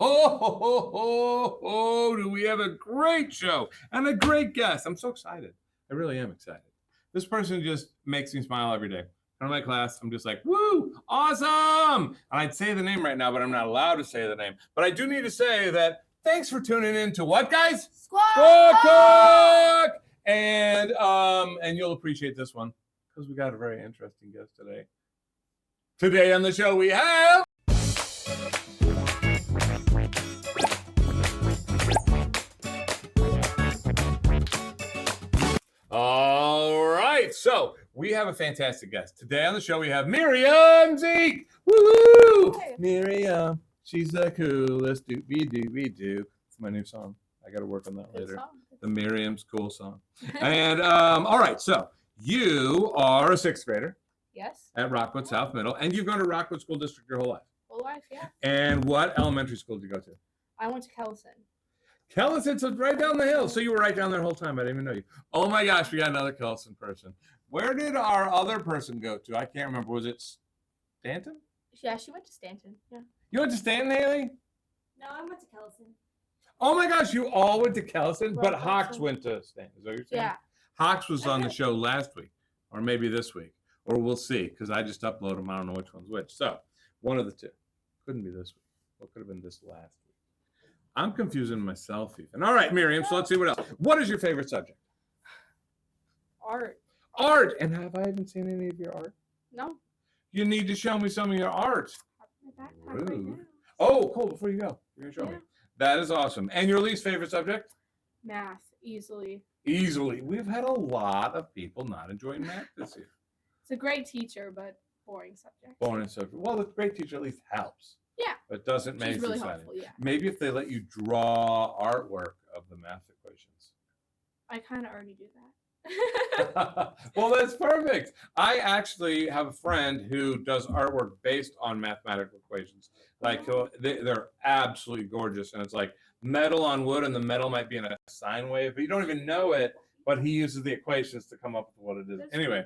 Do we have a great show and a great guest? I'm so excited. I really am excited. This person just makes me smile every day. In my class, I'm just like, woo, awesome. And I'd say the name right now, but I'm not allowed to say the name. But I do need to say that thanks for tuning in to what, guys? Squawk Talk! And you'll appreciate this one because we got a very interesting guest today. Today on the show we have... All right, so we have a fantastic guest. Today on the show we have Miriam Zeke. Woo! Hey. Miriam, she's the coolest. Doobie-doobie-doo. It's my new song. I got to work on that Good later. song. The Miriam's cool song. And all right, so you are a sixth grader Yes. at Rockwood South Middle, and you've gone to Rockwood School District your whole life. Whole life, yeah. And what elementary school did you go to? I went to Kellison. Kellison, so right down the hill. So you were right down there the whole time. I didn't even know you. Oh my gosh, we got another Kellison person. Where did our other person go to? I can't remember. Was it Stanton? Yeah, she went to Stanton. Yeah. You went to Stanton, Haley? No, I went to Kellison. Oh my gosh, you all went to Kellison, but Right, Hawks Kellison. went to Stanton. Is that what you're saying? Yeah. Hawks was on the show last week, or maybe this week, or we'll see, because I just upload them. I don't know which one's which. So one of the two. Couldn't be this week. What could have been this last week? I'm confusing myself even. All right, Miriam, so let's see what else. What is your favorite subject? Art. Art. And have I even seen any of your art? No. You need to show me some of your art. My backpack right now. Rude. Oh, cool. Before you go, you're going to show me. Yeah. That is awesome. And your least favorite subject? Math, easily. Easily. We've had a lot of people not enjoying math this year. It's a great teacher, but boring subject. Boring subject. Well, the great teacher at least helps. Yeah. But doesn't make She's really exciting. helpful, yeah. Maybe if they let you draw artwork of the math equations. I kind of already do that. Well, that's perfect. I actually have a friend who does artwork based on mathematical equations. Like they're absolutely gorgeous, and it's like metal on wood, and the metal might be in a sine wave, but you don't even know it. But he uses the equations to come up with what it is. That's Anyway,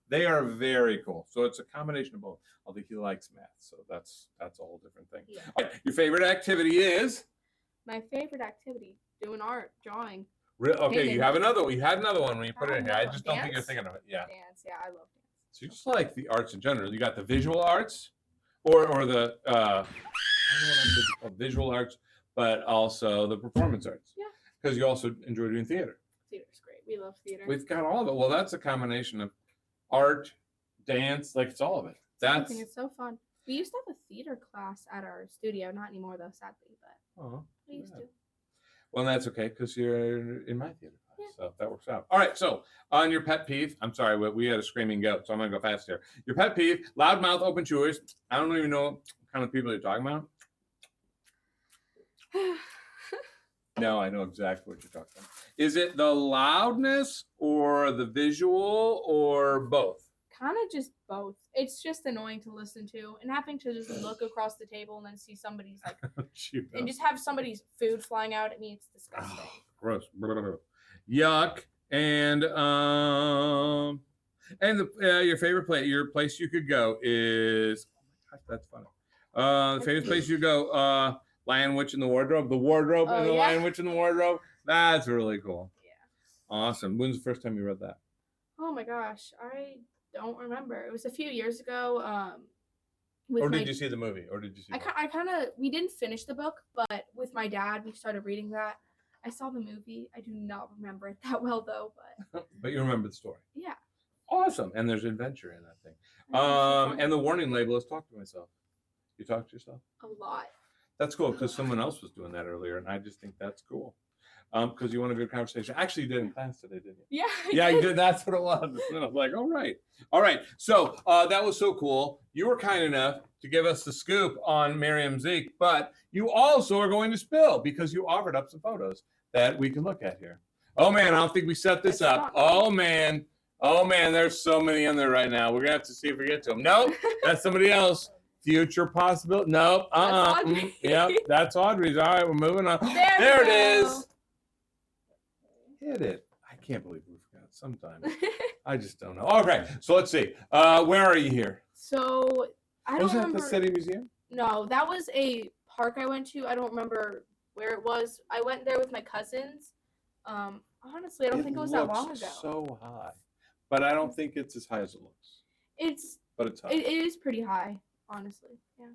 they are very cool. So it's a combination of both. Although he likes math, so that's a whole different thing. Yeah. All right, your favorite activity is? My favorite activity, doing art, drawing, Okay, Painting. you have another one. You had another one when you put it in here. I know. just don't think you're Dance? thinking of it. Yeah. dance. Yeah, I love dance. So you just like the arts in general. You got the visual arts, or the I don't know what I'm called, visual arts, but also the performance arts. Yeah. Because you also enjoy doing theater. Theater's great. We love theater. We've got all of it. Well, that's a combination of art, dance, like it's all of it. I That's think it's so fun. We used to have a theater class at our studio. Not anymore, though, sadly, but oh, we used to. well, that's okay because you're in my theater class, Yeah. so that works out. All right, so on your pet peeve, I'm sorry, we had a screaming goat, so I'm gonna go fast here. Your pet peeve: loudmouth, open chewers. I don't even know what kind of people you're talking about. No, I know exactly what you're talking about. Is it the loudness or the visual or both? Kind of just both. It's just annoying to listen to, and having to just look across the table and then see somebody's like, Shoot, and just have somebody's food flying out at me. It's disgusting. gross. Yuck. And your favorite place, your place you could go is, oh my gosh, that's funny. The favorite place you go, Lion Witch in the Wardrobe, Oh, and the yeah. Lion Witch in the Wardrobe. That's really cool. Yeah. Awesome. When's the first time you read that? Oh my gosh, I don't remember. It was a few years ago. Or did you see the movie? Or did you see? I kind of we didn't finish the book, but with my dad we started reading that. I saw the movie. I do not remember it that well though, but But you remember the story. yeah. Awesome. And there's adventure in that thing. I think it's so fun. And the warning label is talk to myself. You talk to yourself? A lot. That's cool because someone else was doing that earlier, and I just think that's cool. Because you want a good conversation. Actually, you did in class today, didn't you? Yeah. Yeah, you did. That's what it was. And I was like, all right. So that was so cool. You were kind enough to give us the scoop on Miriam Zeke, but you also are going to spill because you offered up some photos that we can look at here. Oh man, I don't think we set this That's up. not- Oh man, there's so many in there right now. We're gonna have to see if we get to them. Nope, that's somebody else. Future possibility. Nope. That's Audrey. Yep, that's Audrey's. All right, we're moving on. There it we is. Hit it. I can't believe we forgot sometimes. I just don't know. Okay, so let's see. Where are you here? So I don't Was that remember. the City Museum? No, that was a park I went to. I don't remember where it was. I went there with my cousins. Honestly, I don't think it was that long ago. So high, but I don't think it's as high as it looks. But it's high. It is pretty high, honestly. Yeah.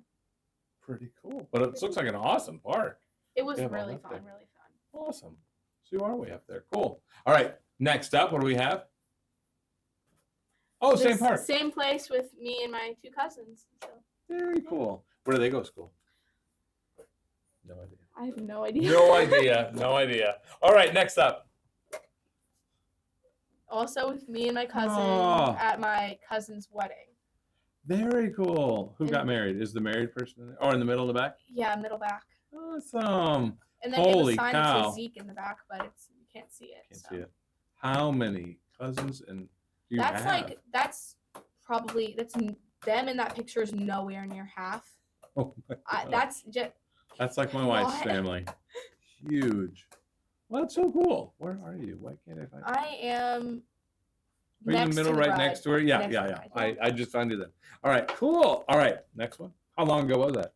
Pretty cool. But it looks like an awesome park. It was Yeah, really up fun, there. really fun. Awesome. So you are way up there. Cool. All right. Next up, what do we have? Oh, same park. Same place with me and my two cousins. So. Very cool. Where do they go to school? No idea. I have no idea. No idea. No idea. All right. Next up. Also with me and my cousin at my cousin's wedding. Very cool. Who got married? Is the married person in there? Or in the middle of the back? Yeah, middle back. Awesome. And then Holy it was signed cow. to Zeke in the back, but you can't see it. Can't see it. How many cousins and do you have? Them in that picture is nowhere near half. Oh my God. That's like my wife's family. Huge. Well, that's so cool. Where are you? Why can't I find you? I am. Are you in the middle, right next to her? Yeah. I just found you then. All right, cool. All right, next one. How long ago was that?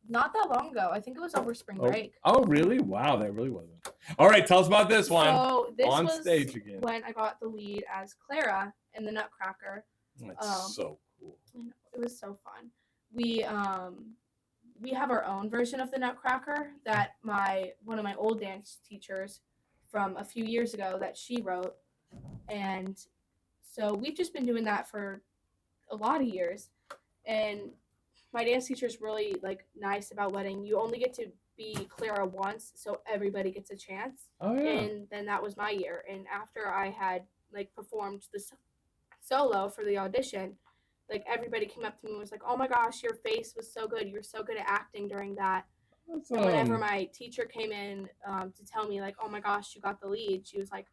Not that long ago. I think it was over spring break. Oh, really? Wow, that really wasn't. All right, tell us about this one. So this on was stage again. when I got the lead as Clara in the Nutcracker. That's so cool. I know, it was so fun. We have our own version of the Nutcracker that one of my old dance teachers from a few years ago that she wrote, and so we've just been doing that for a lot of years. And my dance teacher is really nice about letting you only get to be Clara once, so everybody gets a chance. Oh yeah. And then that was my year. And after I had performed the solo for the audition, everybody came up to me and was like, "Oh my gosh, your face was so good. You were so good at acting during that." Awesome. And whenever my teacher came in to tell me "Oh my gosh, you got the lead," she was like,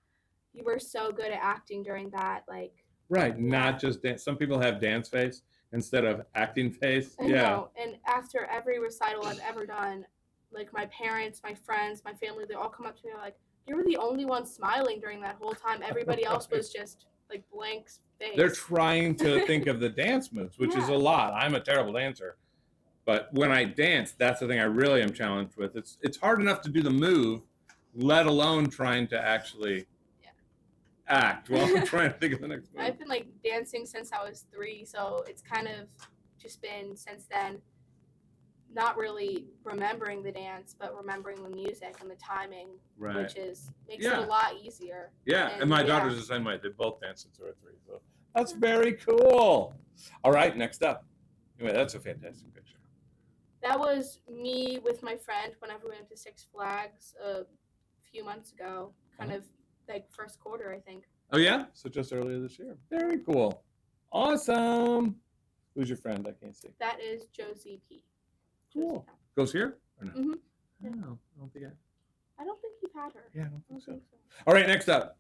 "You were so good at acting during that." Right, not just dance. Some people have dance face instead of acting face. I know. And after every recital I've ever done, my parents, my friends, my family, they all come up to me and are like, "You were the only one smiling during that whole time. Everybody else was just blank face." They're trying to think of the dance moves, which is a lot. I'm a terrible dancer. But when I dance, that's the thing I really am challenged with. It's hard enough to do the move, let alone trying to actually act while I'm trying to think of the next move. I've been dancing since I was 3, so it's kind of just been since then not really remembering the dance, but remembering the music and the timing, which makes it a lot easier. Yeah, and my daughter's the same way. They both dance since they were 3, so that's very cool. All right, next up. Anyway, that's a fantastic picture. That was me with my friend whenever we went to Six Flags a few months ago, kind of first quarter, I think. Oh yeah? So just earlier this year. Very cool. Awesome. Who's your friend? I can't see. That is Josie P. Cool. Goes here or no? Mm-hmm. Yeah. No, I don't think I don't think you've had her. Yeah, I don't think so. All right, next up.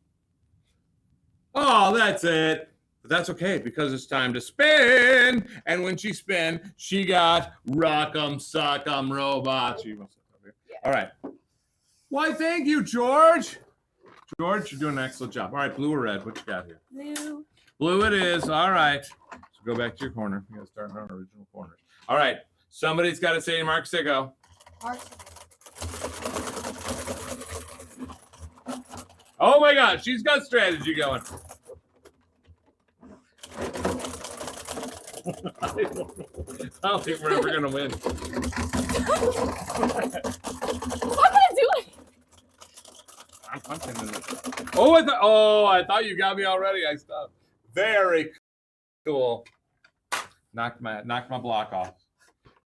Oh, that's it. But that's okay because it's time to spin. And when she spin, she got Rock'em Sock'em Robots. You must have here. Yeah. All right. Why, thank you, George. George, you're doing an excellent job. All right, blue or red? What you got here? Blue. Blue it is. All right. So go back to your corner. We got to start in our original corners. All right. Somebody's got to say Mark Sicko. Oh my gosh, she's got strategy going. I don't think we're ever gonna win. What am I doing? I'm punching it. Oh, I thought you got me already. I stopped. Very cool. Knocked my block off.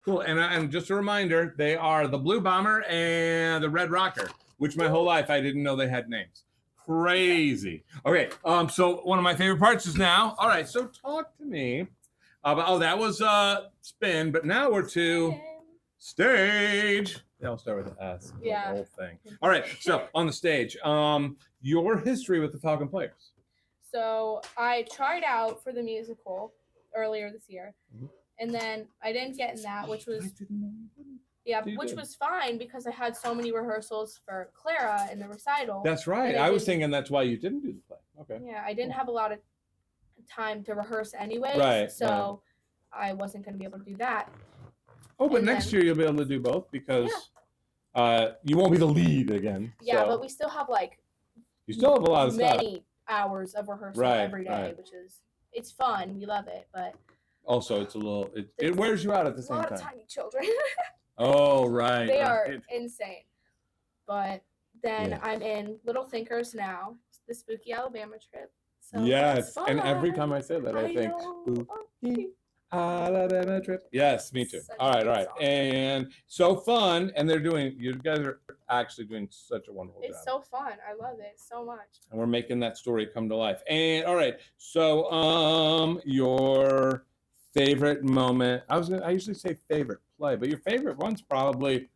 Cool. And just a reminder, they are the Blue Bomber and the Red Rocker, which my whole life I didn't know they had names. Crazy. Okay. So one of my favorite parts is now. All right. So talk to me about. That was spin, but now we're to stage. Yeah, I'll start with S. Yeah. The whole thing. All right. So on the stage, your history with the Falcon Players. So I tried out for the musical earlier this year, and then I didn't get in that, which was was fine because I had so many rehearsals for Clara in the recital. That's right. I was thinking that's why you didn't do the play. Okay. Yeah, I didn't have a lot of time to rehearse anyway, right, so I wasn't going to be able to do that. Oh, but And next then- year you'll be able to do both because you won't be the lead again. Yeah, so but we still have like you still have a lot of stuff. many hours of rehearsal Right, every day, right. which is it's fun. We love it, but Also, it's a little it wears you out at the a same lot of time. tiny children. Oh, right. They right. are insane. But then Yeah. I'm in Little Thinkers now, the Spooky Alabama trip. So that's Yes, and every fun. time I say that, I think know. spooky Alabama trip. Yes, me too. Such All a right, good all right, song. and so fun, and you guys are actually doing such a wonderful It's job. so fun. I love it so much. And we're making that story come to life. And all right, so your favorite moment. I usually say favorite play, but your favorite one's probably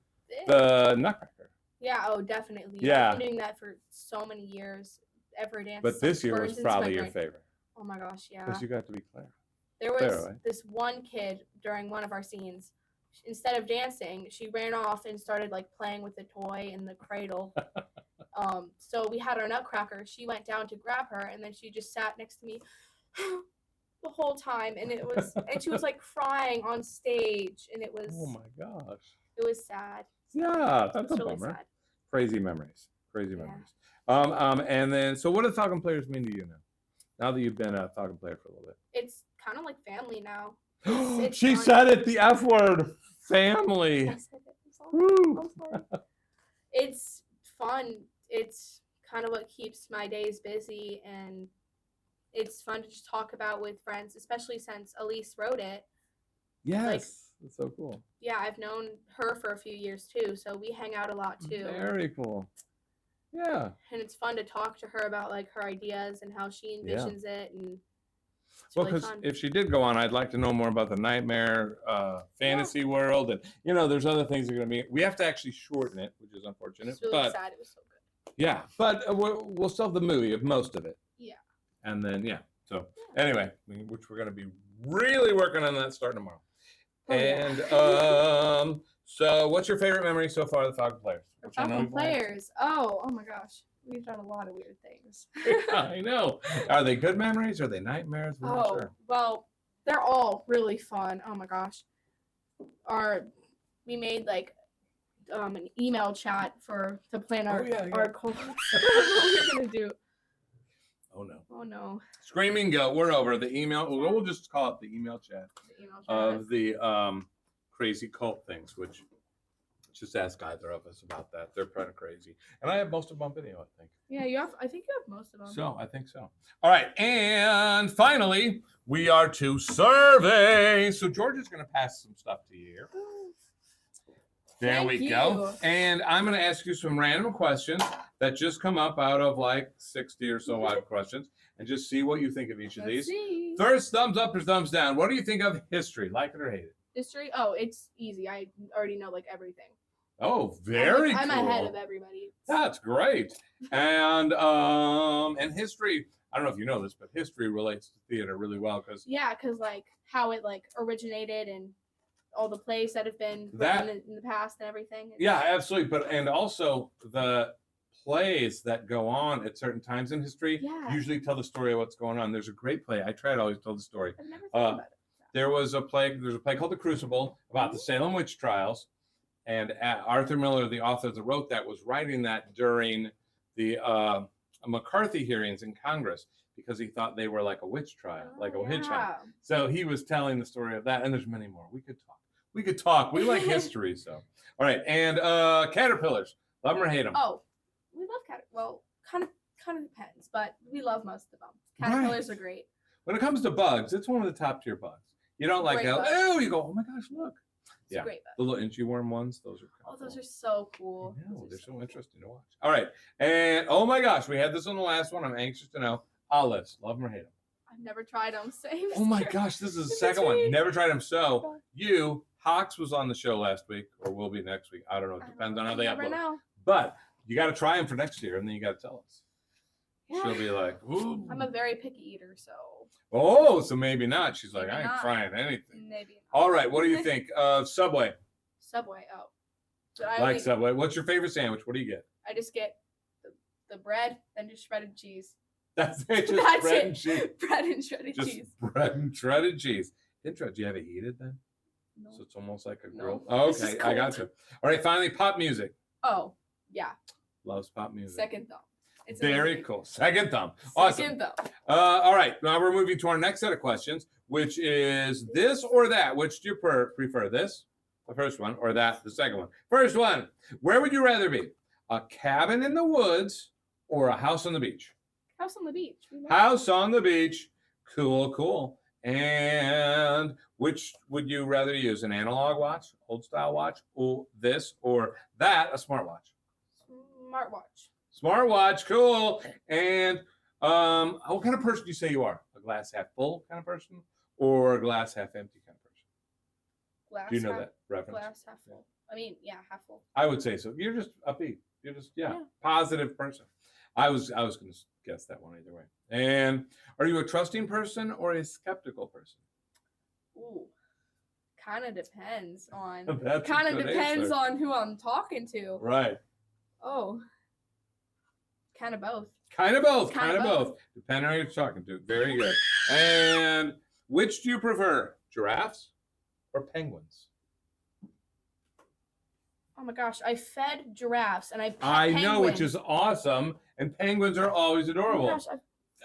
the Nutcracker. Yeah, oh definitely. Yeah. I've been doing that for so many years. Every dance. But this year was burns into my probably your brain. favorite Oh my gosh, yeah. because you got to be Claire. There was Clearly. this one kid during one of our scenes. Instead of dancing, she ran off and started like playing with the toy in the cradle. So we had our Nutcracker. She went down to grab her, and then she just sat next to me the whole time, and she was like crying on stage, and it was Oh my gosh. sad. Yeah, It that's was a really bummer. sad. Crazy memories. Crazy Yeah. memories. And then, so what do Falcon players mean to you now? Now that you've been a Falcon player for a little It's kind of like family now. bit. It's She fun. said it, the F word. Family. I said it. I'm sorry. Woo. I'm sorry. It's fun. It's kind of what keeps my days busy, and it's fun to just talk about with friends, especially since Elise wrote it. Yes. That's so cool. Yeah, I've known her for a few years too, so we hang out a lot too. Very cool. Yeah. And it's fun to talk to her about like her ideas and how she Yeah. envisions it, and it's Well, really because fun. if she did go on, I'd like to know more about the nightmare fantasy world, and there's other things that are going to be. We have to actually shorten it, which is unfortunate. It's really but sad. It was so good. yeah, but we'll still have the movie of most of it. Yeah. And then anyway, which we're going to be really working on that starting tomorrow. Oh, yeah. And so what's your favorite memory so far of the Falcon players? For Which I know Falcon you've liked. players. Oh my gosh. We've done a lot of weird things. I know. Are they good memories? Are they nightmares? We're not sure. Well, they're all really fun. Oh my gosh. We made like an email chat to plan our goals. What we're gonna do. Oh no. Oh no. Screaming go. We're over the email. We'll just call it the email chat The email chat. of the crazy cult things, which just ask either of us about that. They're kind of crazy. And I have most of them on video, I think. Yeah, I think you have most of them. So I think so. All right. And finally, we are to survey. So George is going to pass some stuff to you here. There Thank we go. you. And I'm going to ask you some random questions that just come up out of like 60 or so odd questions, and just see what you think of each of Let's these. see. First, thumbs up or thumbs down. What do you think of history? Like it or hate it? History? Oh, it's easy. I already know like everything. Oh, very I'm cool. ahead of everybody. That's great. And history, I don't know if you know this, but history relates to theater really well because Yeah, because like how it like originated and all the plays that have been That- written in the past and everything. yeah, absolutely. And also the plays that go on at certain times in history Yeah. usually tell the story of what's going on. There's a great play. I try to always tell the story. I've never thought about it. There's a play called The Crucible about the Salem witch trials. And Arthur Miller, the author that wrote that, was writing that during the McCarthy hearings in Congress because he thought they were like a witch trial, like a witch hunt. So he was telling the story of that, and there's many more. We could talk. We like history, so. All right, and caterpillars, love them or hate them? Oh, we love caterpillars. Well, kind of depends, but we love most of them. Caterpillars are great. When it comes to bugs, it's one of the top tier bugs. You don't like Great how, bug. oh, you go, oh my gosh, look. It's Yeah. a great bug. The little inchy worm ones, those are Oh, kinda those cool. are so cool. I know, Those they're are so interesting to watch. All right, and oh my gosh, we had this on the last one. I'm anxious to know. Olives, love them or hate them? I've never tried them. Same. Oh my gosh, this is the It's second one. sweet. Never tried them. So Hawks was on the show last week, or will be next week. I don't know. It depends on how they never upload. know. But you got to try them for next year, and then you got to tell us. Yeah. She'll be like, ooh. I'm a very picky eater, so Oh, so maybe not. She's like, Maybe I ain't not. trying anything. maybe. All right, what do you think of Subway? Subway. Oh, but I Like only- Subway. What's your favorite sandwich? What do you get? I just get the bread, then just shredded cheese. That's it. Just That's bread it. and cheese. Bread and shredded Just cheese. bread and shredded cheese. Interesting. Do you have it heated then? No. So it's almost like a No. girl. Oh, This is okay, I got cold. you. All right, finally, pop music. Oh, yeah. Loves pop music. Second thumb. It's Very amazing. cool. Second thumb. Awesome. Second thumb. All right, now we're moving to our next set of questions, which is this or that. Which do you prefer? This, the first one, or that, the second one? First one. Where would you rather be? A cabin in the woods or a house on the beach? House on the beach. We love House on the beach. Cool, cool. And which would you rather use? An analog watch, old style watch, or this or that, a smartwatch? Smartwatch. Smartwatch, cool. And what kind of person do you say you are? A glass half full kind of person or a glass half empty kind of person? Glass Do you know half, that reference? Glass half full. I mean, yeah, half full. I would say so. You're just upbeat. You're just Yeah. positive person. I was going to guess that one either way. And are you a trusting person or a skeptical person? Ooh. Kind of depends on. That's a Kind of good depends answer. on who I'm talking to. Right. Oh. Kind of both. Kind of both. Kind Kind of of both. Depending on who you're talking to. Very good. And which do you prefer? Giraffes or penguins? Oh my gosh, I fed giraffes and I pet I penguins. know, which is awesome. And penguins are always Oh adorable. my gosh,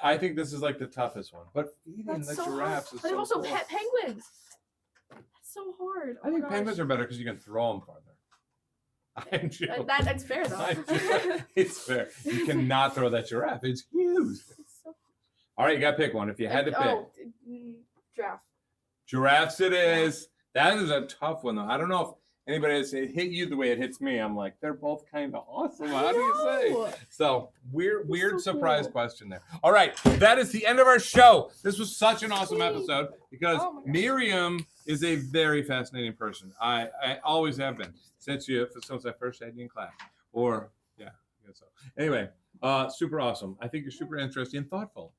I think this is like the toughest one. But feeding that's the so giraffes hard. is But so I've also cool. pet penguins. That's so hard. Oh I think my penguins gosh. are better because you can throw them farther. I'm joking. That's fair though. I'm joking. It's fair. You cannot throw that giraffe. It's huge. It's so- All right, you got to pick one. If you had to pick. Oh, giraffe. Giraffes it is. That is a tough one, though. I don't know if anybody has hit you the way it hits me. I'm like, they're both kind of awesome. How do you say? So weird so surprise cool. question there. All right, that is the end of our show. This was such an awesome Sweet. episode because Oh my gosh. Miriam is a very fascinating person. I always have been since I first had you in class. Or yeah, I guess so. Anyway, super awesome. I think you're super interesting and thoughtful,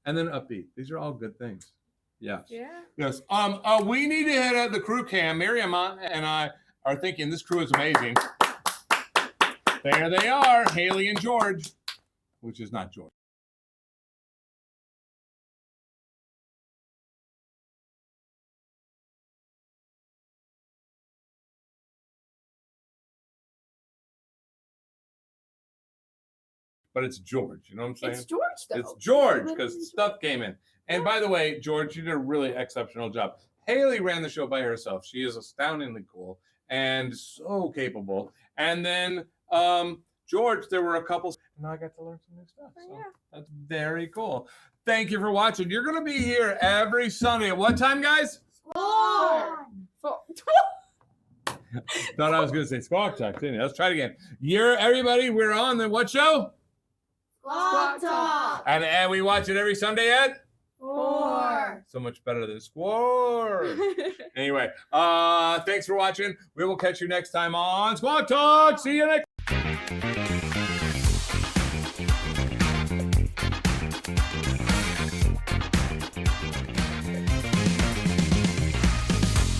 and then upbeat. These are all good things. Yes. Yeah. Yes. We need to hit at the crew cam. Miriam and I are thinking this crew is amazing. There they are, Haley and George, which is not George. But it's George. You know what I'm saying? It's George though. It's George Literally because George. stuff came in. And by the way, George, you did a really exceptional job. Haley ran the show by herself. She is astoundingly cool and so capable. And then George, there were a couple, and now I got to learn some new stuff. So Yeah. that's very cool. Thank you for watching. You're going to be here every Sunday. At what time, guys? Four. Thought I was going to say Squawk Talk, didn't you? Let's try it again. Everybody, we're on the what show? Squawk Talk. And we watch it every Sunday at? 4. So much better than Squawk. Anyway, thanks for watching. We will catch you next time on Squawk Talk. See you next.